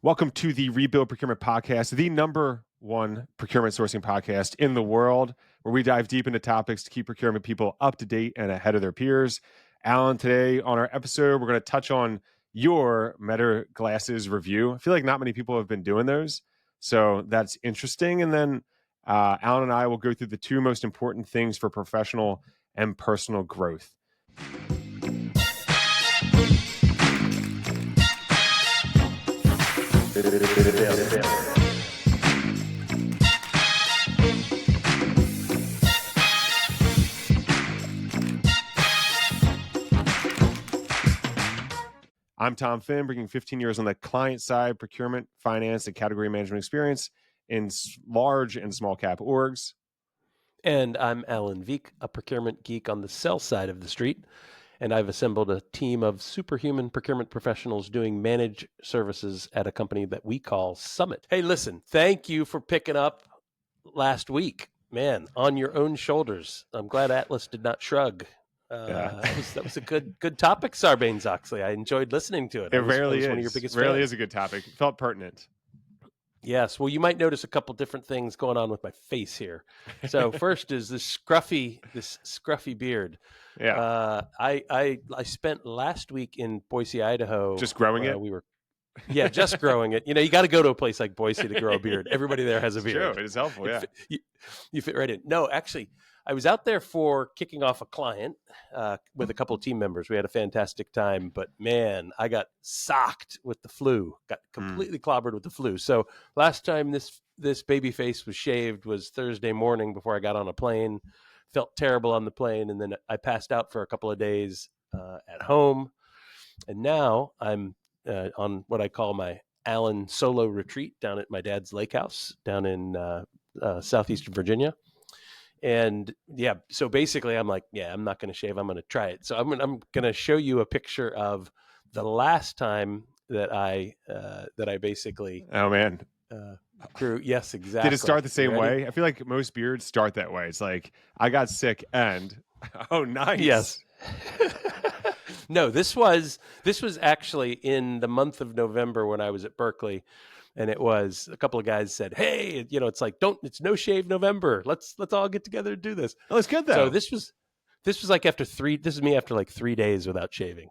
Welcome to the Rebuild Procurement Podcast, the number one procurement sourcing podcast in the world, where we dive deep into topics to keep procurement people up to date and ahead of their peers. Alan, today on our episode, we're going to touch on your Meta Glasses review. I feel like not many people have been doing those, so that's interesting. And then Alan and I will go through the two most important things for professional and personal growth. I'm Tom Finn, bringing 15 years on the client side, procurement, finance, and category management experience in large and small cap orgs. And I'm Alan Veek, a procurement geek on the sell side of the street. And I've assembled a team of superhuman procurement professionals doing managed services at a company that we call Summit. Hey, listen, thank you for picking up last week. Man, on your own shoulders. I'm glad Atlas did not shrug. That was a good topic, Sarbanes-Oxley. I enjoyed listening to it. It rarely is. One of your biggest rarely fans. is a good topic. It felt pertinent. Yes. Well, you might notice a couple different things going on with my face here. So first is this scruffy beard. Yeah. I spent last week in Boise, Idaho. Just growing it? Just growing it. You know, you got to go to a place like Boise to grow a beard. Everybody there has a beard. True. It is helpful, yeah. You fit right in. No, actually, I was out there for kicking off a client with a couple of team members. We had a fantastic time, but man, I got socked with the flu. Got completely clobbered with the flu. So last time this baby face was shaved was Thursday morning before I got on a plane. Felt terrible on the plane, and then I passed out for a couple of days at home. And now I'm on what I call my Allen solo retreat down at my dad's lake house down in southeastern Virginia. And yeah, so basically I'm like, I'm not going to shave. I'm going to try it. So I'm going to show you a picture of the last time that I basically. Oh man. Grew. Yes, exactly. Did it start the same way? I feel like most beards start that way. It's like, I got sick and, oh, nice. Yes. No, this was actually in the month of November when I was at Berkeley. And it was a couple of guys said, "Hey, it's like it's no shave November. Let's all get together and do this." Oh, it's good though. So this was like this is me after like 3 days without shaving.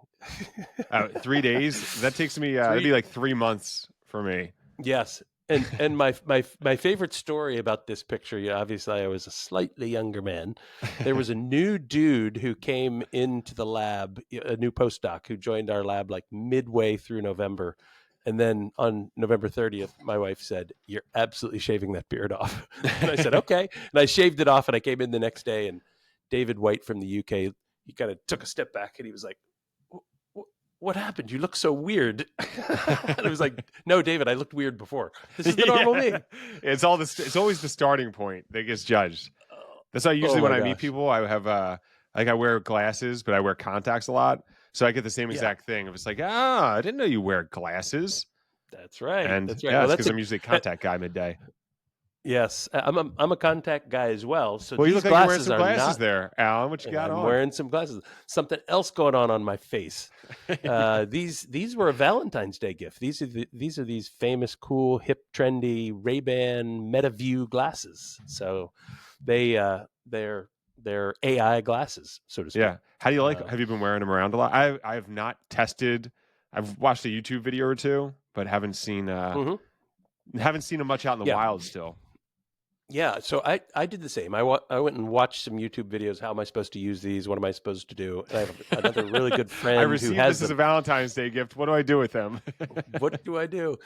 3 days? That takes me it'd be like 3 months for me. Yes. And my favorite story about this picture, obviously I was a slightly younger man. There was a new dude who came into the lab, a new postdoc who joined our lab like midway through November. And then on November 30th, my wife said, "You're absolutely shaving that beard off." And I said, "Okay." And I shaved it off, and I came in the next day, and David White from the UK, he kind of took a step back, and he was like, "What happened? You look so weird." And I was like, "No, David, I looked weird before. This is the normal me." It's always the starting point that gets judged. That's why usually when I meet people, I have I wear glasses, but I wear contacts a lot. So I get the same exact thing. It's like, I didn't know you wear glasses. That's right. And that's right. Yeah, that's because I'm usually a contact guy midday. Yes, I'm a contact guy as well. So you look like you're wearing some glasses there, Alan. What you got on? I'm wearing some glasses. Something else going on my face. These were a Valentine's Day gift. These are these famous, cool, hip, trendy Ray-Ban MetaView glasses. So they're AI glasses, so to speak. Yeah. How do you like them? Have you been wearing them around a lot? I have not tested. I've watched a YouTube video or two, but haven't seen them much out in the wild still. Yeah, so I did the same. I went and watched some YouTube videos. How am I supposed to use these? What am I supposed to do? And I have another really good friend I received this as a Valentine's Day gift. What do I do with them? What do I do?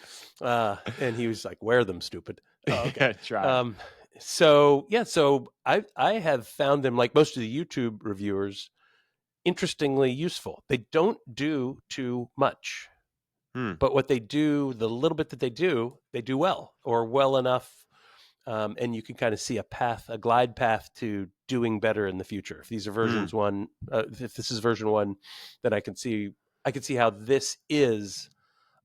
And he was like, "Wear them, stupid." Oh, okay. Try. So I have found them, like most of the YouTube reviewers, interestingly useful. They don't do too much, but what they do, the little bit that they do well, or well enough, and you can kind of see a glide path to doing better in the future. If these are versions one, if this is version 1, then I can see how this is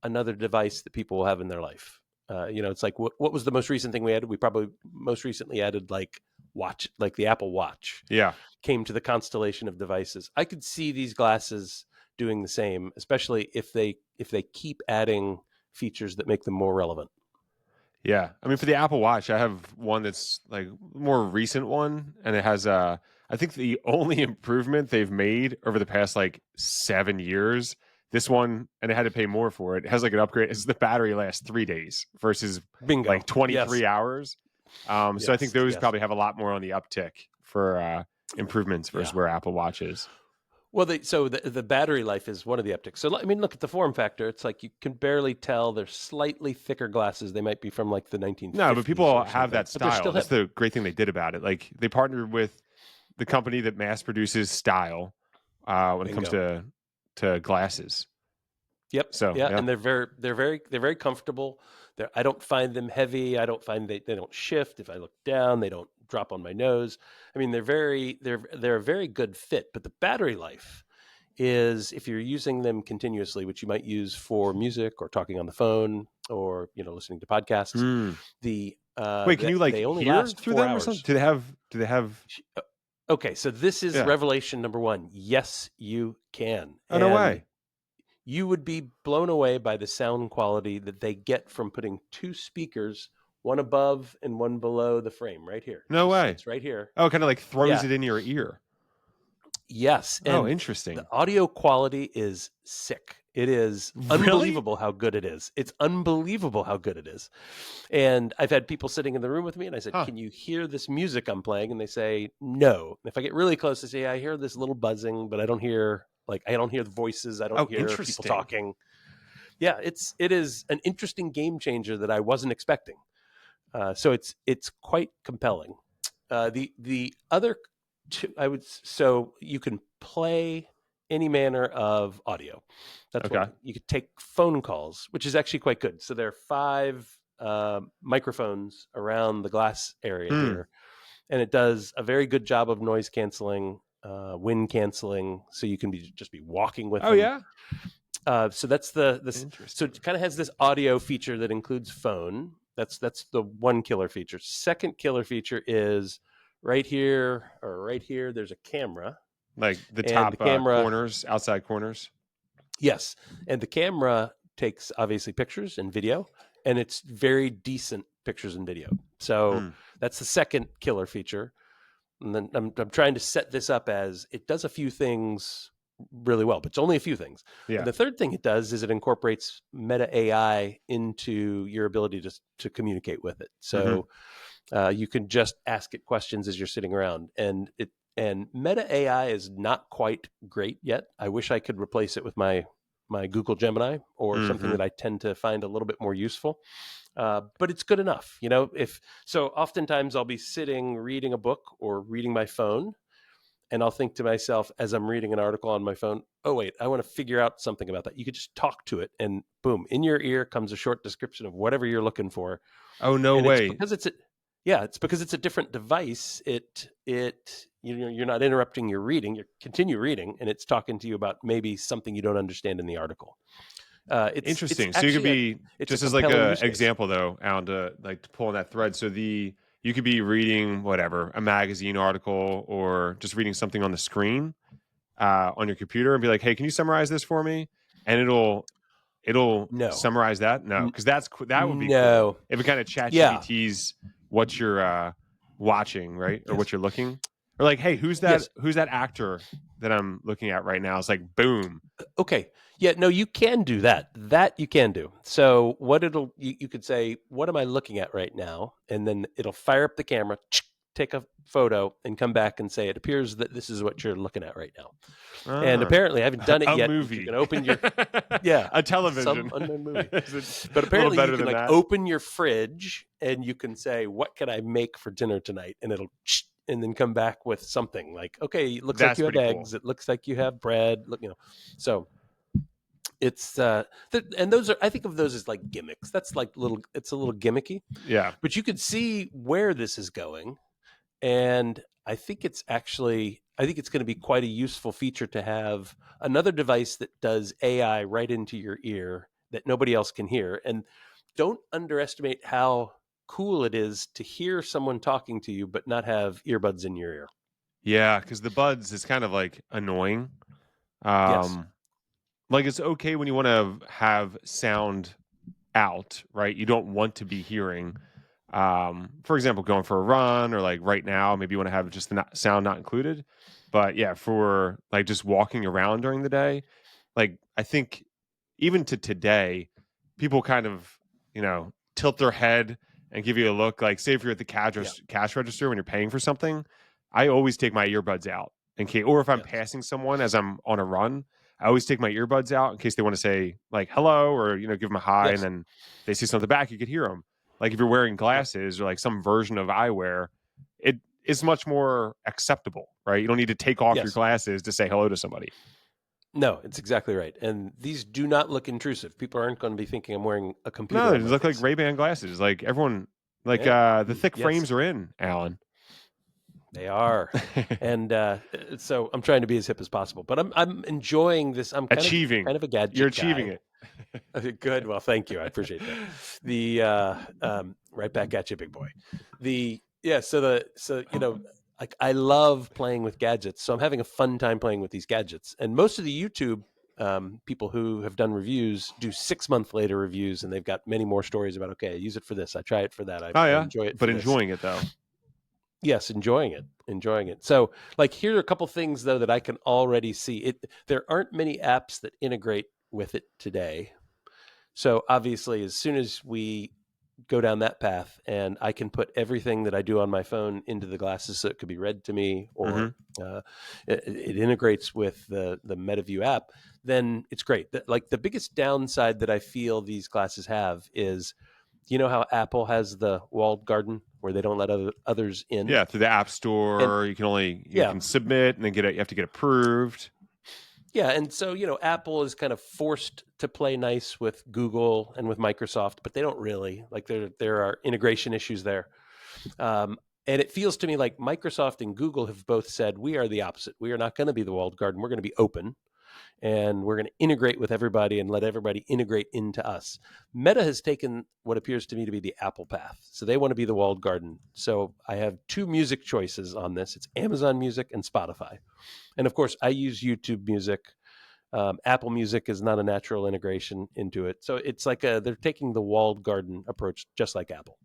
another device that people will have in their life. It's like, what was the most recent thing we added? We probably most recently added like the Apple Watch. Yeah. Came to the constellation of devices. I could see these glasses doing the same, especially if they keep adding features that make them more relevant. Yeah. I mean, for the Apple Watch, I have one that's like more recent one, and it has I think the only improvement they've made over the past like 7 years, this one, and I had to pay more for it, has like an upgrade, is the battery lasts 3 days versus Bingo. like 23 Yes. hours. So I think those Yes. probably have a lot more on the uptick for improvements versus Yeah. where Apple Watch is. Well, the battery life is one of the upticks. So I mean, look at the form factor. It's like you can barely tell. They're slightly thicker glasses. They might be from like the 1950s. No, but people or have something, that but they're style. still That's hip. the great thing they did about it. Like they partnered with the company that mass produces style when it comes Bingo. to glasses. Yep. So Yeah, and they're very comfortable. I don't find them heavy. I don't find they don't shift. If I look down, they don't drop on my nose. I mean, they're a very good fit. But the battery life is, if you're using them continuously, which you might use for music or talking on the phone or listening to podcasts, wait, can you like they only hear last through 4 them or hours. something? Do they have? Okay, so this is Yeah. revelation number one. Yes, you can. Oh, no way. You would be blown away by the sound quality that they get from putting two speakers, one above and one below the frame, right here. No way. It's right here. Oh, it kind of like throws Yeah. it in your ear. Yes, Oh, and interesting. the audio quality is sick. It is unbelievable how good it is. It's unbelievable how good it is. And I've had people sitting in the room with me, and I said, "Can you hear this music I'm playing?" And they say, "No." If I get really close, they say, "I hear this little buzzing, but I don't hear the voices. I don't hear people talking." Yeah, it is an interesting game changer that I wasn't expecting. So it's quite compelling. The other two, so you can play any manner of audio. That's Okay. one thing. You could take phone calls, which is actually quite good. So there are 5 microphones around the glass area here, and it does a very good job of noise canceling, wind canceling, so you can just be walking with them. Oh yeah. So that's so it kind of has this audio feature that includes phone. That's the one killer feature. Second killer feature is right here or right here. There's a camera, like the and top the camera, corners, outside corners. yes, and the camera takes obviously pictures and video, and it's very decent pictures and video. So that's the second killer feature. And then I'm trying to set this up as it does a few things really well, but it's only a few things. Yeah. And the third thing it does is it incorporates meta AI into your ability to communicate with it. So you can just ask it questions as you're sitting around, and meta AI is not quite great yet. I wish I could replace it with my Google Gemini or something that I tend to find a little bit more useful. But it's good enough, so oftentimes I'll be sitting reading a book or reading my phone, and I'll think to myself as I'm reading an article on my phone, oh wait, I want to figure out something about that. You could just talk to it, and boom, in your ear comes a short description of whatever you're looking for. Oh no and way! It's because it's a different device. You're not interrupting your reading. You continue reading, and it's talking to you about maybe something you don't understand in the article. It's interesting. It's so you could be just as like an example though, Alan, to pull on that thread. So you could be reading whatever, a magazine article or just reading something on the screen on your computer and be like, hey, can you summarize this for me? And it'll summarize that. No, because that would be cool if it kind of chat GPTs what you're watching, right? Or what you're looking, or like, hey, who's that actor that I'm looking at right now? It's like, boom. Okay. Yeah, no, you can do that. That you can do. So what you could say, what am I looking at right now? And then it'll fire up the camera, take a photo, and come back and say, it appears that this is what you're looking at right now. And apparently I haven't done it yet. Movie. You can open your a television. Some unknown movie. But apparently you can open your fridge and you can say, what can I make for dinner tonight? And it'll and then come back with something like, okay, it looks like you have eggs. Cool. It looks like you have bread. So it's and those are, I think of those as like gimmicks. That's like it's a little gimmicky. Yeah. But you can see where this is going. And I think it's going to be quite a useful feature to have another device that does AI right into your ear that nobody else can hear. And don't underestimate how cool it is to hear someone talking to you but not have earbuds in your ear. Yeah, because the buds is kind of like annoying. Yes. Like it's okay when you want to have sound out, right? You don't want to be hearing. For example, going for a run, or like right now, maybe you want to have just the sound not included. But yeah, for like just walking around during the day, like I think even to today, people kind of, tilt their head and give you a look. Like, say if you're at the cash register when you're paying for something, I always take my earbuds out in case, or if I'm passing someone as I'm on a run, I always take my earbuds out in case they want to say like hello, or give them a hi, and then they say something back, you could hear them. Like if you're wearing glasses or like some version of eyewear, it is much more acceptable, right? You don't need to take off your glasses to say hello to somebody. No, it's exactly right. And these do not look intrusive. People aren't going to be thinking I'm wearing a computer. No, they look like Ray-Ban glasses. Like everyone, like the thick frames are in, Alan. They are. And so I'm trying to be as hip as possible, but I'm enjoying this. I'm kind of a gadget You're achieving guy. it. Good. Well, thank you. I appreciate that. The right back at you, big boy. Like I love playing with gadgets, so I'm having a fun time playing with these gadgets. And most of the YouTube people who have done reviews do 6 month later reviews, and they've got many more stories about. Okay, I use it for this. I try it for that. I enjoy it. But enjoying it though. Yes, enjoying it. So, like, here are a couple things though that I can already see. There aren't many apps that integrate with it today. So obviously, as soon as we go down that path and I can put everything that I do on my phone into the glasses so it could be read to me, or it integrates with the MetaView app, then it's great. Like the biggest downside that I feel these glasses have is, how Apple has the walled garden where they don't let others in? Yeah, through the App Store, you can submit and then you have to get approved. Yeah, and so, Apple is kind of forced to play nice with Google and with Microsoft, but they don't really. Like there are integration issues there. And it feels to me like Microsoft and Google have both said, we are the opposite. We are not going to be the walled garden. We're going to be open, and we're going to integrate with everybody and let everybody integrate into us. Meta has taken what appears to me to be the Apple path. So they want to be the walled garden. So I have two music choices on this. It's Amazon Music and Spotify. And of course, I use YouTube Music. Apple Music is not a natural integration into it. So it's like they're taking the walled garden approach, just like Apple.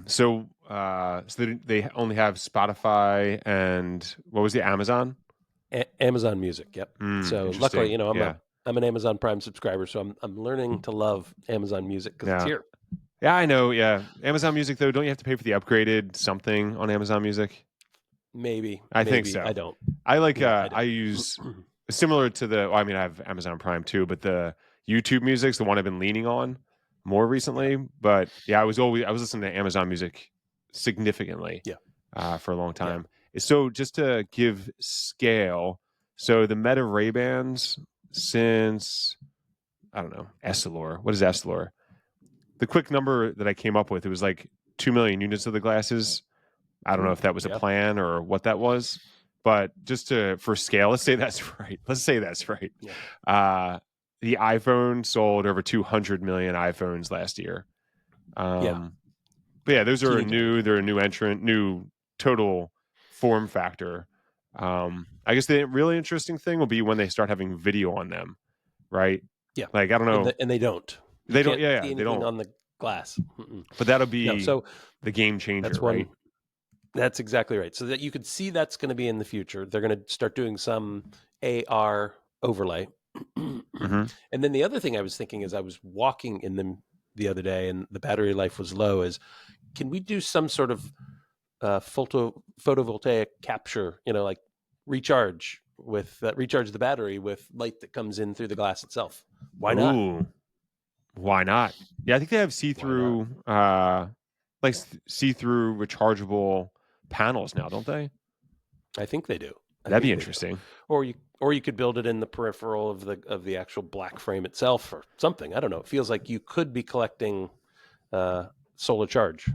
So they only have Spotify and what was the Amazon? Amazon Music. Yep. So luckily, I'm an Amazon Prime subscriber, so I'm learning to love Amazon Music because it's here. Yeah, I know. Yeah, Amazon Music though, don't you have to pay for the upgraded something on Amazon Music? Maybe. I think so. I don't. I like. I use similar to the. Well, I mean, I have Amazon Prime too, but the YouTube Music's the one I've been leaning on more recently. Yeah. But yeah, I was listening to Amazon Music significantly. Yeah. For a long time. Yeah. So just to give scale, so the Meta Ray-Bans since I don't know Essilor. What is Essilor? The quick number that I came up with, it was like 2 million units of the glasses. I don't know if that was a plan or what that was, but just for scale, let's say that's right. Yeah. The iPhone sold over 200 million iPhones last year. But yeah, those are they're a new entrant, new total form factor. I guess the really interesting thing will be when they start having video on them, right? Yeah. Like, I don't know. And they don't. They don't. Yeah, they don't. On the glass. But that'll be the game changer, right? That's exactly right. So that you could see that's going to be in the future. They're going to start doing some AR overlay. And then the other thing I was thinking as I was walking in them the other day and the battery life was low is, can we do some sort of photovoltaic capture, like recharge the battery with light that comes in through the glass itself? Why not? Ooh, why not? Yeah, I think they have see-through see-through rechargeable panels now, don't they? I think they do. That'd be interesting. Or you could build it in the peripheral of the actual black frame itself or something. I don't know. It feels like you could be collecting solar charge.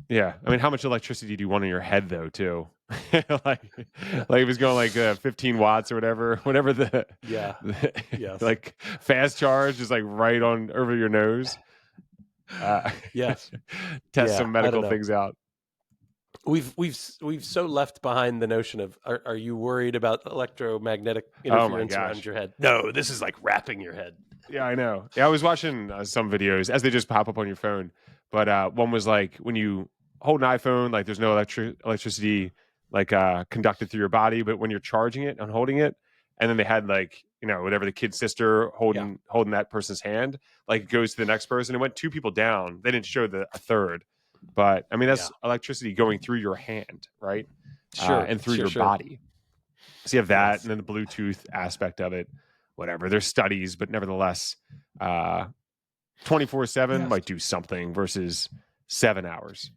Yeah, I mean, how much electricity do you want in your head though, too? like if it's going like 15 watts or whatever like fast charge is like right on over your nose. Yes. Test some medical things out. We've so left behind the notion of are you worried about electromagnetic interference around your head? No, this is like wrapping your head. Yeah, I know. Yeah, I was watching some videos as they just pop up on your phone, but one was like when you hold an iPhone, like there's no electricity like conducted through your body, but when you're charging it and holding it, and then they had like whatever the kid's sister Yeah, holding that person's hand, like it goes to the next person. It went two people down. They didn't show a third, but I mean yeah, that's electricity going through your hand, right, sure, and through sure, your sure. body. So you have that, Yes, and then the Bluetooth aspect of it. Whatever. There's studies, but nevertheless, uh, 24/7 yes. might do something versus 7 hours.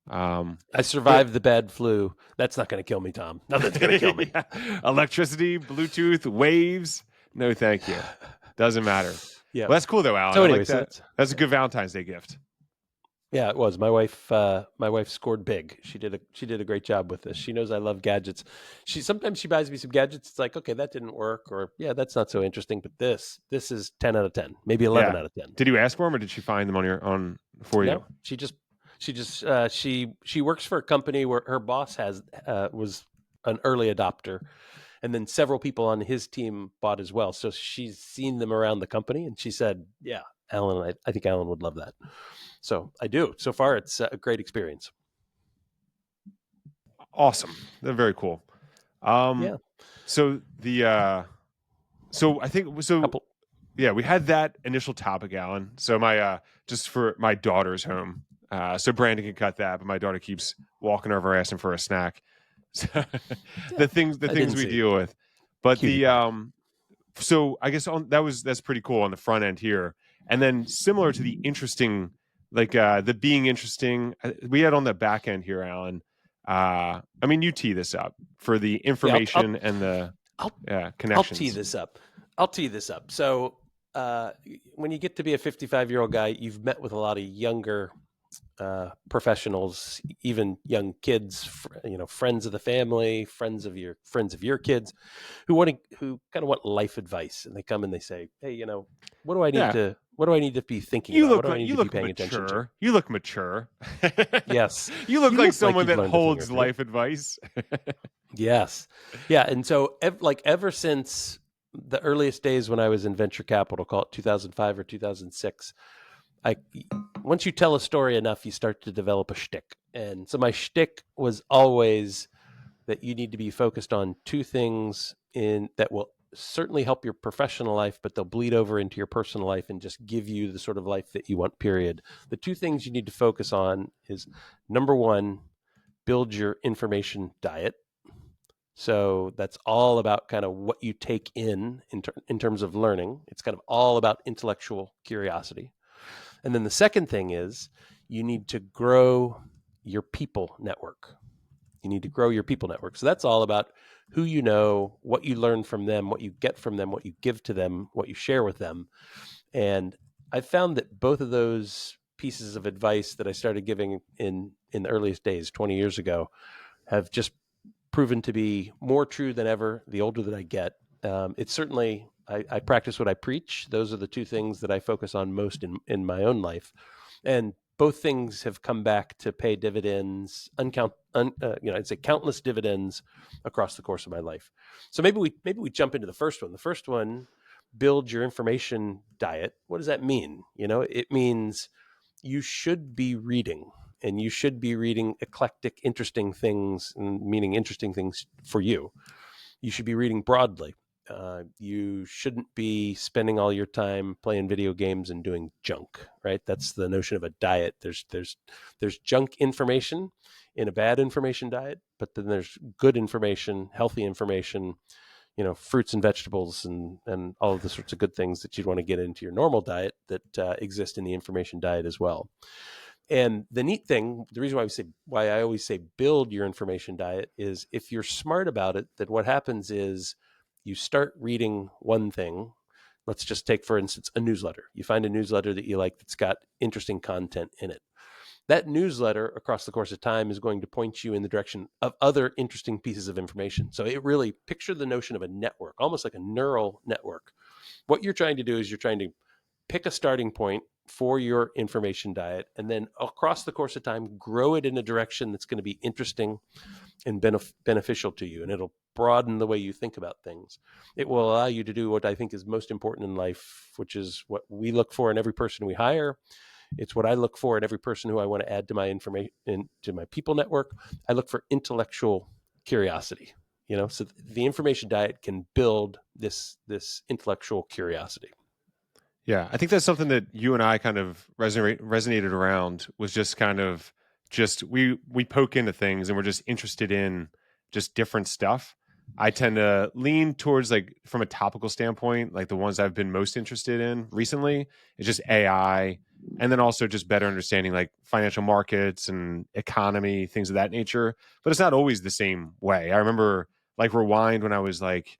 I But survived the bad flu. That's not going to kill me, Tom. Nothing's going to kill me. yeah, electricity, Bluetooth, waves. No, thank you. Doesn't matter. Yeah. Well, that's cool though, Alan. So I anyway, like so that. that's That's a good Valentine's Day gift. yeah, it was. My wife scored big. She did a great job with this. She knows I love gadgets. Sometimes she buys me some gadgets. It's like, okay, that didn't work, or yeah, that's not so interesting. But this is 10 out of 10, maybe 11 Yeah. out of 10. Did you ask for them, or did she find them on for you? No, she works for a company where her boss was an early adopter, and then several people on his team bought as well. So she's seen them around the company, and she said, "Yeah, Alan, I think Alan would love that." So I do. So far, it's a great experience. Awesome. They're very cool. Yeah, So so I think so. couple. Yeah, we had that initial topic, Alan. So my just for my daughter's home. So Brandon can cut that, but my daughter keeps walking over asking for a snack. So Yeah, the things didn't we see. deal with. But Cutie the pie. so I guess that's pretty cool on the front end here. And then similar to the interesting, like the being interesting, we had on the back end here, Alan. I mean, you tee this up for the Yeah, information and the I'll I'll tee connections. this up. I'll tee this up. So uh, when you get to be a 55-year-old guy, you've met with a lot of younger professionals, even young kids, friends of the family, friends of your kids, who kind of want life advice, and they come and they say, "Hey, Yeah, what do I need to be thinking about? What do I need you to be look paying attention to?" mature. You look mature. Yes, You look you like look like someone you've that learned a thing or holds two. life advice. Yes, yeah, and so ever since the earliest days when I was in venture capital, call it 2005 or 2006, I once you tell a story enough, you start to develop a shtick. And so my shtick was always that you need to be focused on two things in that will certainly help your professional life, but they'll bleed over into your personal life and just give you the sort of life that you want, period. The two things you need to focus on is number one, build your information diet. So that's all about kind of what you take in terms of learning. It's kind of all about intellectual curiosity. And then the second thing is you need to grow your people network. You need to grow your people network. So that's all about who you know, what you learn from them, what you get from them, what you give to them, what you share with them. And I found that both of those pieces of advice that I started giving in the earliest days, 20 years ago, have just proven to be more true than ever the older that I get. It's certainly, I practice what I preach. Those are the two things that I focus on most in my own life. And both things have come back to pay dividends, I'd say countless dividends across the course of my life. So maybe we jump into the first one. The first one, build your information diet. What does that mean? It means you should be reading, and you should be reading eclectic, interesting things, meaning interesting things for you. You should be reading broadly. You shouldn't be spending all your time playing video games and doing junk, right? That's the notion of a diet. There's junk information in a bad information diet, but then there's good information, healthy information, fruits and vegetables and all of the sorts of good things that you'd want to get into your normal diet that exist in the information diet as well. And the neat thing, the reason why I always say build your information diet is if you're smart about it, that what happens is you start reading one thing. Let's just take, for instance, a newsletter. You find a newsletter that you like that's got interesting content in it. That newsletter across the course of time is going to point you in the direction of other interesting pieces of information. So it really, picture the notion of a network, almost like a neural network. What you're trying to do is you're trying to pick a starting point for your information diet, and then across the course of time, grow it in a direction that's going to be interesting and beneficial to you. And it'll broaden the way you think about things. It will allow you to do what I think is most important in life, which is what we look for in every person we hire. It's what I look for in every person who I want to add to my information, to my people network. I look for intellectual curiosity, so the information diet can build this intellectual curiosity. Yeah, I think that's something that you and I kind of resonated around, was just kind of just we poke into things and we're just interested in just different stuff. I tend to lean towards, like, from a topical standpoint, like the ones I've been most interested in recently is just AI, and then also just better understanding like financial markets and economy, things of that nature. But it's not always the same way. I remember, like, Rewind, when I was like,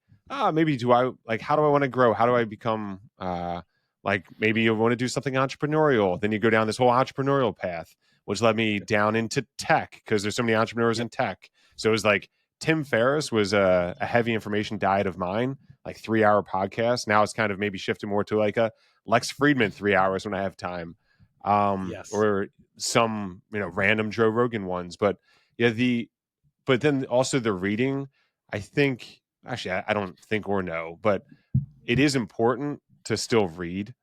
maybe how do I want to grow? How do I become like, maybe you want to do something entrepreneurial, then you go down this whole entrepreneurial path, which led me down into tech, because there's so many entrepreneurs in tech. So it was like Tim Ferriss was a heavy information diet of mine, like 3-hour podcast. Now it's kind of maybe shifted more to like a Lex Friedman 3 hours when I have time, Yes. or some random Joe Rogan ones. But yeah, but then also the reading. I think, actually, I don't think or know, but it is important to still read.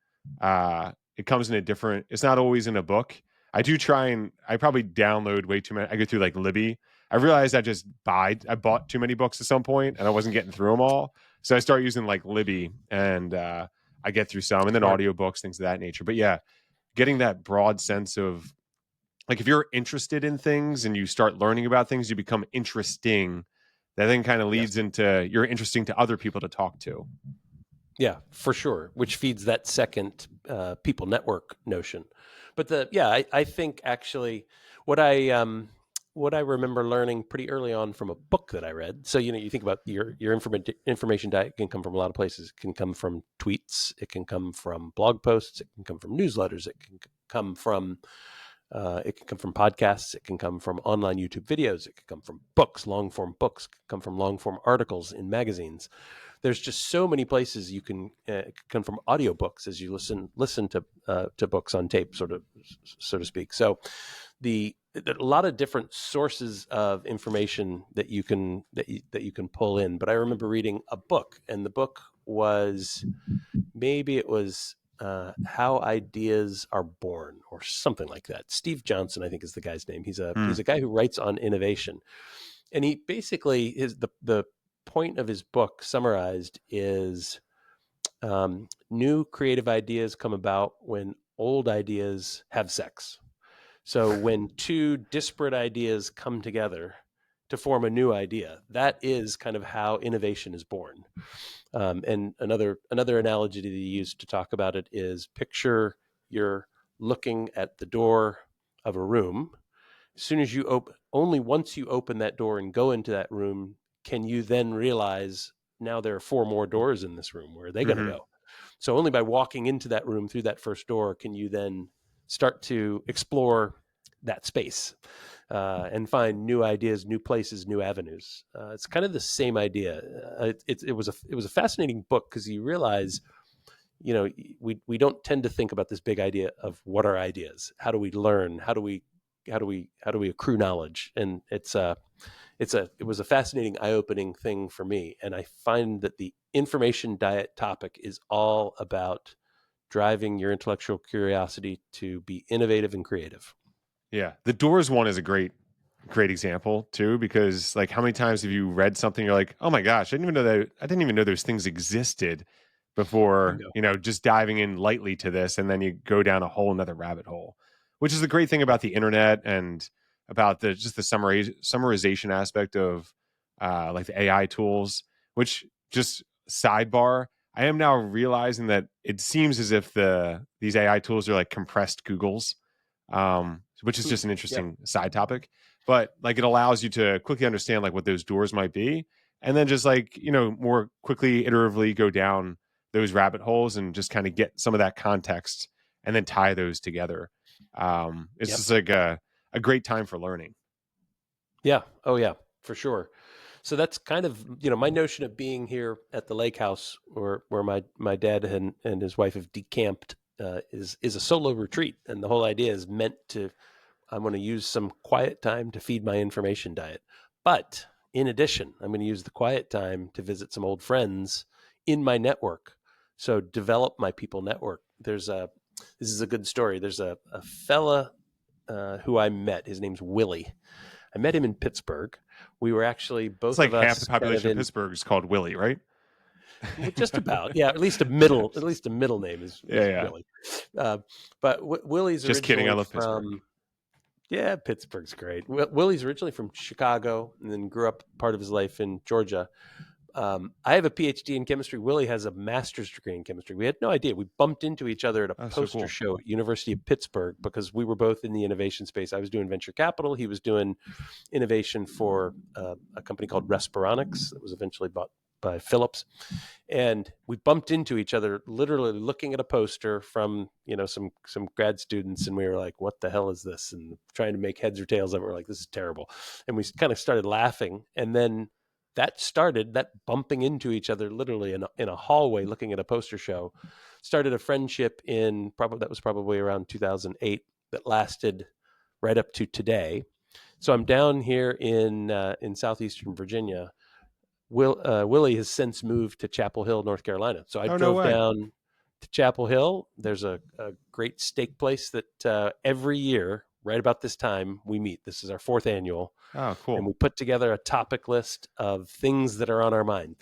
It comes in it's not always in a book. I do try, and I probably download way too many. I go through like Libby. I realized I bought too many books at some point and I wasn't getting through them all. So I start using like Libby, and I get through some, and then Smart. audiobooks, things of that nature. But yeah, getting that broad sense of, like, if you're interested in things and you start learning about things, you become interesting. That then kind of Yes. leads into you're interesting to other people to talk to. Yeah, for sure. Which feeds that second people network notion. But I think actually what I remember learning pretty early on from a book that I read. So you think about your information diet can come from a lot of places. It can come from tweets. It can come from blog posts. It can come from newsletters. It can come from podcasts. It can come from online YouTube videos. It can come from books, long form books. It can come from long form articles in magazines. There's just so many places you can come from. Audiobooks, as you listen to books on tape, so to speak. So a lot of different sources of information that you can pull in. But I remember reading a book, and the book was, maybe it was How Ideas Are Born or something like that. Steve Johnson, I think, is the guy's name. He's a guy who writes on innovation, and he basically the point of his book summarized is new creative ideas come about when old ideas have sex. So when two disparate ideas come together to form a new idea, that is kind of how innovation is born. And another analogy that he used to talk about it is, picture you're looking at the door of a room. As soon as only once you open that door and go into that room, can you then realize now there are 4 more doors in this room. Where are they going to Mm-hmm. go? So only by walking into that room through that first door can you then start to explore that space and find new ideas, new places, new avenues. It's kind of the same idea. It was a fascinating book, because you realize, we don't tend to think about this big idea of what are ideas. How do we learn? How do we accrue knowledge? And it was a fascinating, eye-opening thing for me. And I find that the information diet topic is all about driving your intellectual curiosity to be innovative and creative. Yeah, the Doors one is a great example too, because, like, how many times have you read something, you're like, oh my gosh, I didn't even know those things existed before, Bingo. just diving in lightly to this, and then you go down a whole another rabbit hole, which is the great thing about the internet, and about the summarization aspect of like the AI tools. Which, just sidebar, I am now realizing that it seems as if these AI tools are like compressed Googles, which is just an Yep. interesting side topic. But, like, it allows you to quickly understand like what those doors might be, and then just, like, more quickly, iteratively go down those rabbit holes, and just kind of get some of that context, and then tie those together. It's Yep. just like a great time for learning. Yeah. Oh, yeah, for sure. So that's kind of, my notion of being here at the lake house, where my dad and his wife have decamped is a solo retreat, and the whole idea is meant to. I'm going to use some quiet time to feed my information diet, but in addition, I'm going to use the quiet time to visit some old friends in my network. So develop my people network. This is a good story. There's a fella who I met. His name's Willie. I met him in Pittsburgh. We were actually It's both like of half the us kind of population of in Pittsburgh is called Willie, right? well, just about, yeah. At least a middle name is Yeah. Willie. But Willie's Just kidding. I originally love Pittsburgh. from yeah, Pittsburgh's great. Willie's originally from Chicago and then grew up part of his life in Georgia. I have a PhD in chemistry. Willie has a master's degree in chemistry. We had no idea. We bumped into each other at a Oh, so poster cool. show at University of Pittsburgh because we were both in the innovation space. I was doing venture capital. He was doing innovation for a company called Respironics that was eventually bought by Philips. And we bumped into each other literally looking at a poster from some grad students, and we were like, what the hell is this, and trying to make heads or tails of it. We're like, this is terrible, and we kind of started laughing, and then that bumping into each other literally in a hallway looking at a poster show started a friendship that was probably around 2008 that lasted right up to today. So I'm down here in southeastern Virginia. Willie has since moved to Chapel Hill, North Carolina. So I Oh, no drove way. down to Chapel Hill. There's a great steak place that every year, right about this time, we meet. This is our 4th annual. Oh, And cool. we put together a topic list of things that are on our mind,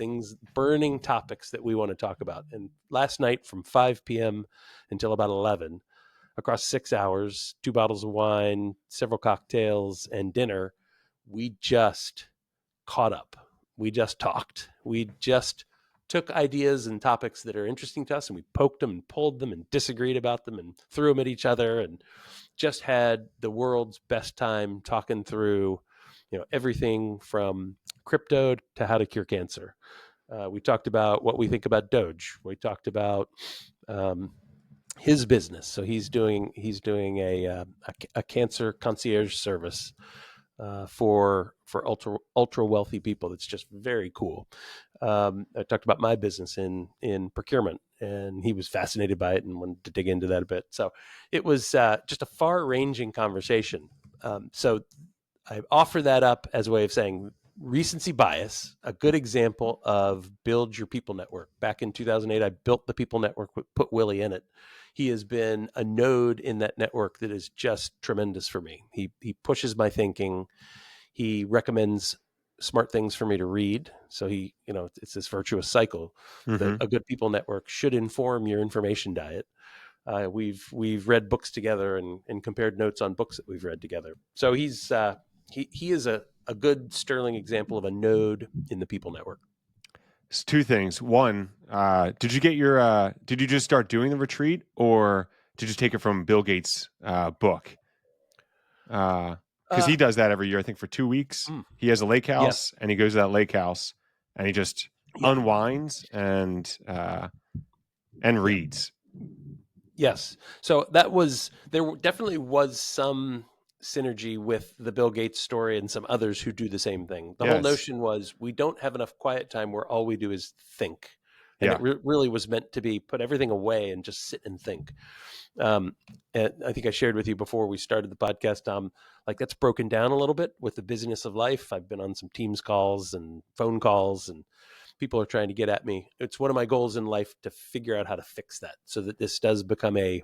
burning topics that we want to talk about. And last night from 5 p.m. until about 11, across 6 hours, 2 bottles of wine, several cocktails, and dinner, we just caught up. We just talked. We just took ideas and topics that are interesting to us, and we poked them and pulled them and disagreed about them and threw them at each other, and just had the world's best time talking through, everything from crypto to how to cure cancer. We talked about what we think about Doge. We talked about his business. So he's doing a cancer concierge service for ultra wealthy people. That's just very cool. I talked about my business in procurement, and he was fascinated by it and wanted to dig into that a bit. So it was just a far-ranging conversation. So I offer that up as a way of saying recency bias, a good example of build your people network. Back in 2008, I built the people network, put Willie in it. He has been a node in that network that is just tremendous for me. He pushes my thinking. He recommends smart things for me to read. So it's this virtuous cycle that a good people network should inform your information diet. We've read books together and compared notes on books that we've read together. So he is a good sterling example of a node in the people network. It's 2 things. One, did you just start doing the retreat, or did you take it from Bill Gates' book? Because he does that every year, I think, for 2 weeks. He has a lake house, and he goes to that lake house, and he just unwinds and reads. Yes. So there definitely was some synergy with the Bill Gates story and some others who do the same thing. The whole notion was we don't have enough quiet time where all we do is think. And it really was meant to be put everything away and just sit and think. And I think I shared with you before we started the podcast, like that's broken down a little bit with the busyness of life. I've been on some Teams calls and phone calls, and people are trying to get at me. It's one of my goals in life to figure out how to fix that so that this does become a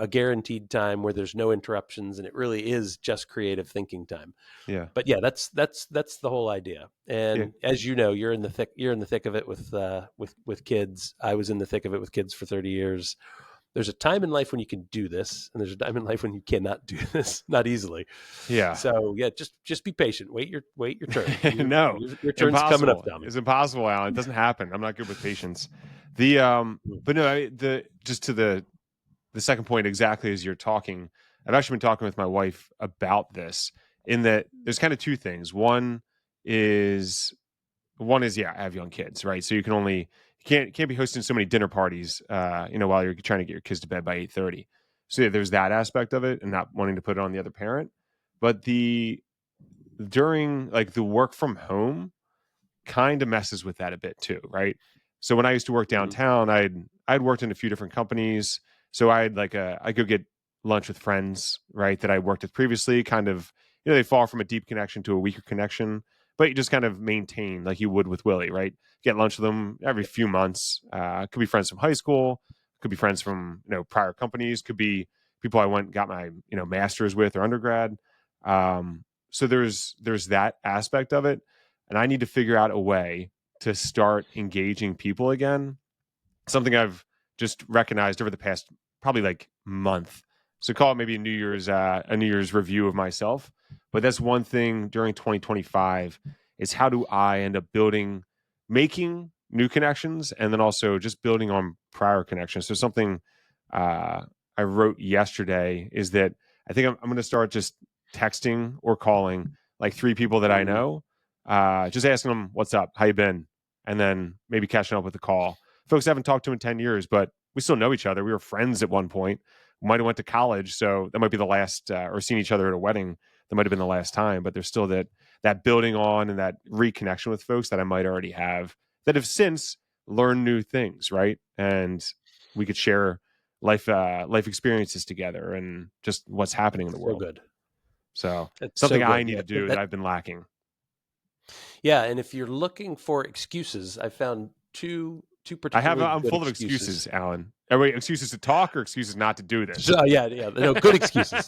guaranteed time where there's no interruptions, and it really is just creative thinking time. Yeah. But yeah, that's the whole idea. And as you know, you're in the thick of it with kids. I was in the thick of it with kids for 30 years. There's a time in life when you can do this, and there's a time in life when you cannot do this, not easily. Yeah. So yeah, just be patient. Wait your turn. No, your turn's coming up, Tommy. It's impossible, Alan. It doesn't happen. I'm not good with patience. But no, just to the second point, exactly as you're talking, I've actually been talking with my wife about this. In that, there's kind of 2 things. One is I have young kids, right? So you can't be hosting so many dinner parties, while you're trying to get your kids to bed by 8:30. So yeah, there's that aspect of it, and not wanting to put it on the other parent. But during like the work from home kind of messes with that a bit too, right? So when I used to work downtown, I'd worked in a few different companies, so I go get lunch with friends, right, that I worked with previously. Kind of, they fall from a deep connection to a weaker connection, but you just kind of maintain like you would with Willie, right? Get lunch with them every few months. Could be friends from high school, could be friends from prior companies, could be people I went and got my master's with or undergrad. So there's that aspect of it, and I need to figure out a way to start engaging people again. Something I've just recognized over the past probably like month. So call it maybe a New Year's review of myself. But that's one thing during 2025 is how do I end up making new connections, and then also just building on prior connections. So something I wrote yesterday is that I think I'm going to start just texting or calling like 3 people that I know, just asking them what's up, how you been, and then maybe catching up with a call. Folks I haven't talked to in 10 years, but we still know each other. We were friends at one point. We might have went to college, so that might be the last, or seen each other at a wedding. That might have been the last time, but there's still that building on and that reconnection with folks that I might already have that have since learned new things, right? And we could share life experiences together and just what's happening in the world. So good. So It's something so good. I need to do that I've been lacking. Yeah, and if you're looking for excuses, I found two particularly I'm good full of excuses, Alan. Are we excuses to talk or excuses not to do this? So, yeah, no, good excuses.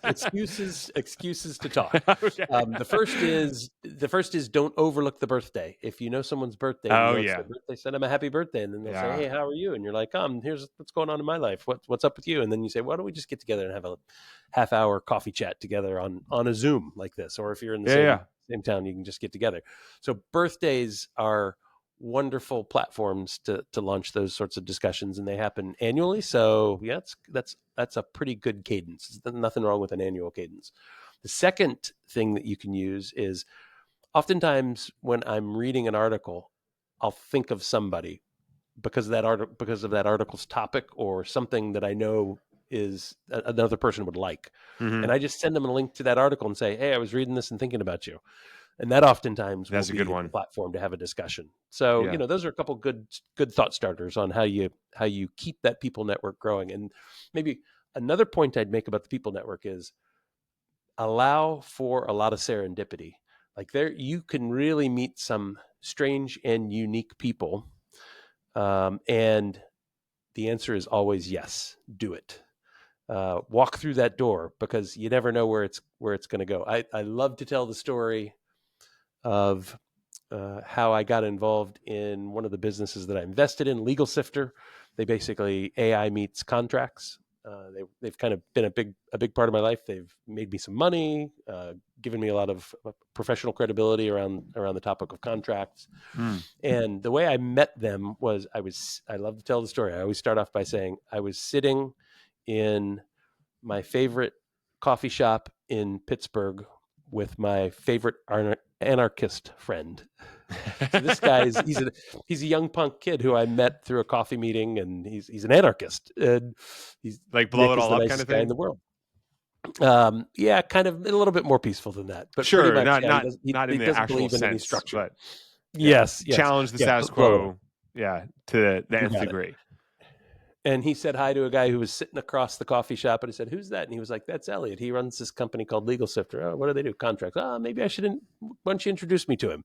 excuses to talk. Okay. The first is don't overlook the birthday. If you know someone's birthday, and Oh, you know it's yeah. their birthday, send them a happy birthday, and then they'll say, Yeah. "Hey, how are you?" And you're like, here's what's going on in my life. What's up with you?" And then you say, "Why don't we just get together and have a half-hour coffee chat together on a Zoom like this? Or if you're in the same town, you can just get together." So birthdays are wonderful platforms to launch those sorts of discussions, and they happen annually. So yeah, that's a pretty good cadence. There's nothing wrong with an annual cadence. The second thing that you can use is oftentimes when I'm reading an article, I'll think of somebody because of that article's topic or something that I know is another person would like. Mm-hmm. And I just send them a link to that article and say, "Hey, I was reading this and thinking about you." And that oftentimes That's will a be good one. the platform to have a discussion. So, those are a couple good thought starters on how you keep that people network growing. And maybe another point I'd make about the people network is allow for a lot of serendipity. Like you can really meet some strange and unique people. And the answer is always yes, do it. Walk through that door because you never know where it's going to go. I love to tell the story of how I got involved in one of the businesses that I invested in, Legal Sifter. They basically AI meets contracts. They've kind of been a big part of my life. They've made me some money, given me a lot of professional credibility around the topic of contracts. And the way I met them was I love to tell the story. I always start off by saying I was sitting in my favorite coffee shop in Pittsburgh with my favorite anarchist friend. So this guy he's a young punk kid who I met through a coffee meeting, and he's an anarchist. And he's like blow it all up kind of guy in thing. the world. Yeah, kind of a little bit more peaceful than that, but sure, pretty much not he in the doesn't actual believe in any sense, structure. but Yes, challenge the status quo. Yeah, to the nth degree. And he said hi to a guy who was sitting across the coffee shop, and I said, "Who's that?" And he was like, "That's Elliot. He runs this company called Legal Sifter." "Oh, what do they do?" "Contracts." "Oh, maybe I shouldn't. Why don't you introduce me to him?"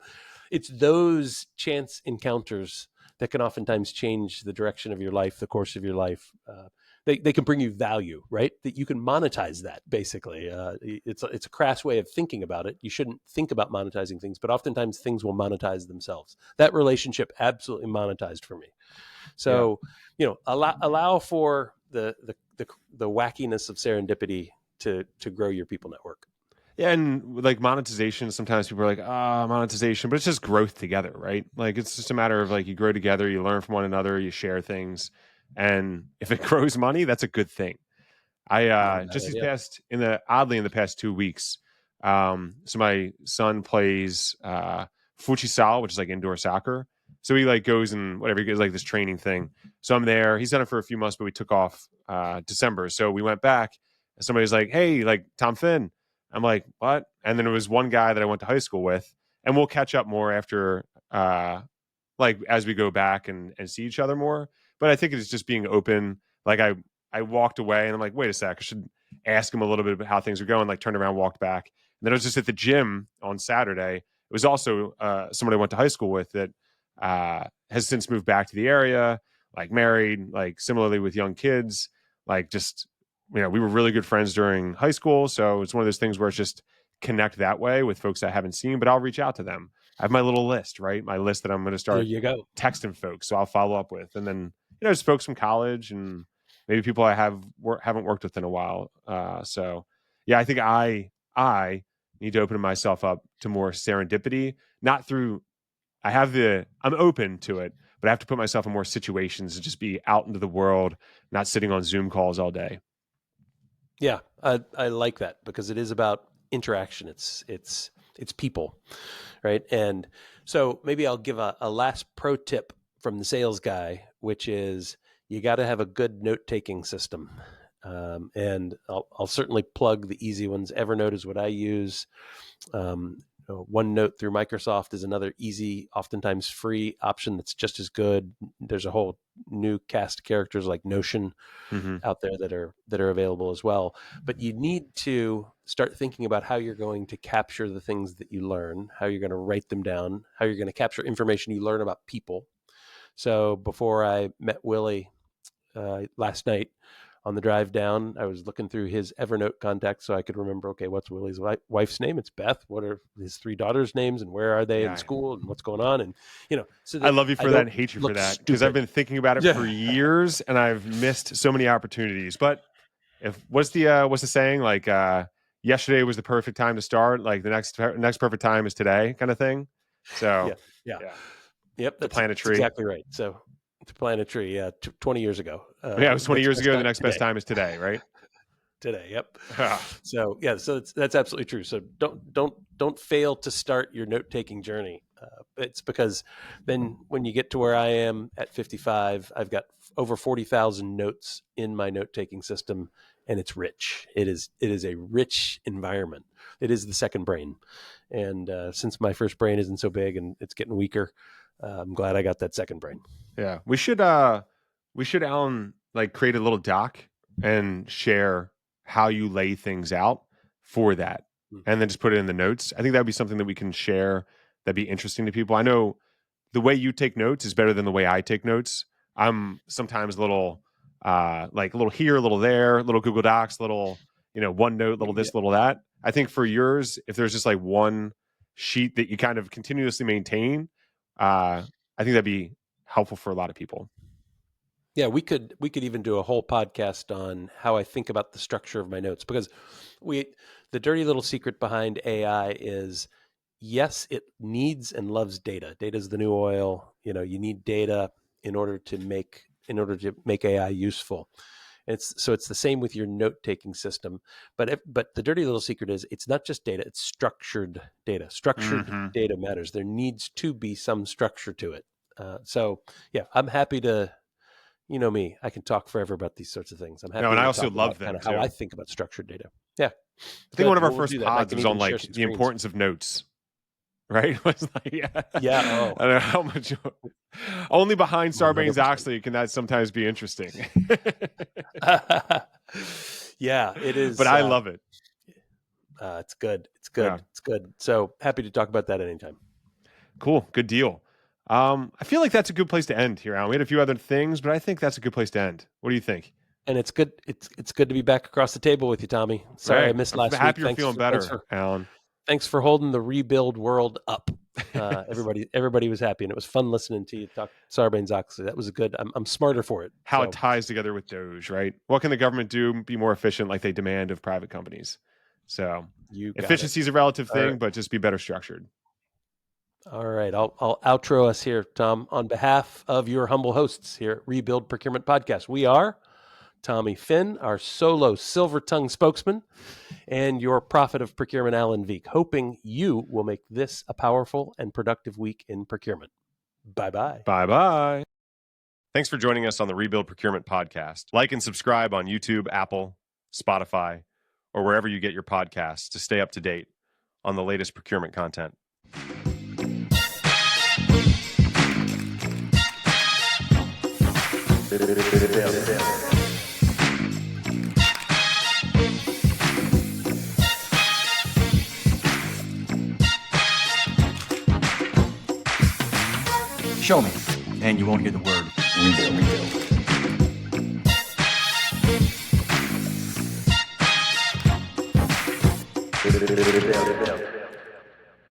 It's those chance encounters that can oftentimes change the direction of your life, the course of your life. They can bring you value, right? That you can monetize that. Basically, it's a crass way of thinking about it. You shouldn't think about monetizing things, but oftentimes things will monetize themselves. That relationship absolutely monetized for me. So, allow for the wackiness of serendipity to grow your people network. Yeah, and like monetization, sometimes people are like, monetization, but it's just growth together, right? Like it's just a matter of like you grow together, you learn from one another, you share things, and if it grows money, that's a good thing. I just in the past 2 weeks, so my son plays futsal, which is like indoor soccer. So he like goes and whatever, he goes like this training thing. So I'm there. He's done it for a few months, but we took off December. So we went back and somebody's like, "Hey, like Tom Finn." I'm like, "What?" And then it was one guy that I went to high school with, and we'll catch up more after like as we go back and see each other more. But I think it's just being open. Like I walked away and I'm like, wait a sec, I should ask him a little bit about how things are going. Like turned around, walked back. And then I was just at the gym on Saturday. It was also someone I went to high school with that has since moved back to the area, like married, like similarly with young kids, like just, we were really good friends during high school. So it's one of those things where it's just connect that way with folks I haven't seen, but I'll reach out to them. I have my little list, right? My list that I'm going to There start you go. texting folks. So I'll follow up with, and then, there's folks from college and maybe people I haven't worked with in a while. So yeah, I think I need to open myself up to more serendipity, not through, I'm open to it, but I have to put myself in more situations and just be out into the world, not sitting on Zoom calls all day. Yeah, I like that because it is about interaction. It's people, right? And so maybe I'll give a last pro tip from the sales guy, which is you got to have a good note-taking system. And I'll certainly plug the easy ones. Evernote is what I use. OneNote through Microsoft is another easy, oftentimes free option that's just as good. There's a whole new cast of characters like Notion out there that are available as well. But you need to start thinking about how you're going to capture the things that you learn, how you're going to write them down, how you're going to capture information you learn about people. So before I met Willie last night, on the drive down, I was looking through his Evernote contacts so I could remember, okay, what's Willie's wife's name? It's Beth. What are his 3 daughters' names and where are they in school and what's going on? And, so I love you for that and hate you for that because I've been thinking about it for years and I've missed so many opportunities. But what's the saying? Like, yesterday was the perfect time to start. Like the next perfect time is today kind of thing. So yeah. Yep. To plant a tree. Exactly right. So to plant a tree, 20 years ago. It was 20 years ago. The next best time is today, right? Today. Yep. So that's absolutely true. So don't fail to start your note-taking journey. It's because then when you get to where I am at 55, I've got over 40,000 notes in my note-taking system, and it's rich. It is a rich environment. It is the second brain. And since my first brain isn't so big and it's getting weaker, I'm glad I got that second brain. Yeah, we should Alan, like create a little doc and share how you lay things out for that, and then just put it in the notes. I think that'd be something that we can share. That'd be interesting to people. I know the way you take notes is better than the way I take notes. I'm sometimes a little like a little here, a little there, a little Google Docs, little OneNote, little this, little that. I think for yours, if there's just like one sheet that you kind of continuously maintain, I think that'd be helpful for a lot of people. Yeah, we could even do a whole podcast on how I think about the structure of my notes, because the dirty little secret behind AI is, yes, it needs and loves data. Data is the new oil. You need data in order to make AI useful. It's the same with your note-taking system. But the dirty little secret is it's not just data, it's structured data. Structured data matters. There needs to be some structure to it. So yeah, I'm happy to, me, I can talk forever about these sorts of things. I'm happy. And I also love them kind of how I think about structured data. Yeah. I think one of our first pods was on like the importance of notes. Right? It was like, yeah. I don't know how much. Only behind Sarbanes-Oxley can that sometimes be interesting. Yeah, it is. But I love it. It's good. It's good. Yeah. It's good. So happy to talk about that anytime. Cool. Good deal. I feel like that's a good place to end here, Alan. We had a few other things, but I think that's a good place to end. What do you think? And it's good. It's good to be back across the table with you, Tommy. Sorry, I missed last week. Happy you're feeling better, Alan. Thanks for holding the rebuild world up. Everybody was happy, and it was fun listening to you talk Sarbanes-Oxley. That was good. I'm smarter for it. How it ties together with Doge, right? What can the government do? Be more efficient, like they demand of private companies. So efficiency is a relative thing, but just be better structured. All right, I'll outro us here, Tom. On behalf of your humble hosts here at Rebuild Procurement Podcast, we are Tommy Finn, our solo silver-tongued spokesman, and your prophet of procurement, Alan Veek, hoping you will make this a powerful and productive week in procurement. Bye-bye. Bye-bye. Thanks for joining us on the Rebuild Procurement Podcast. Like and subscribe on YouTube, Apple, Spotify, or wherever you get your podcasts to stay up to date on the latest procurement content. Show me, and you won't hear the word rebuild.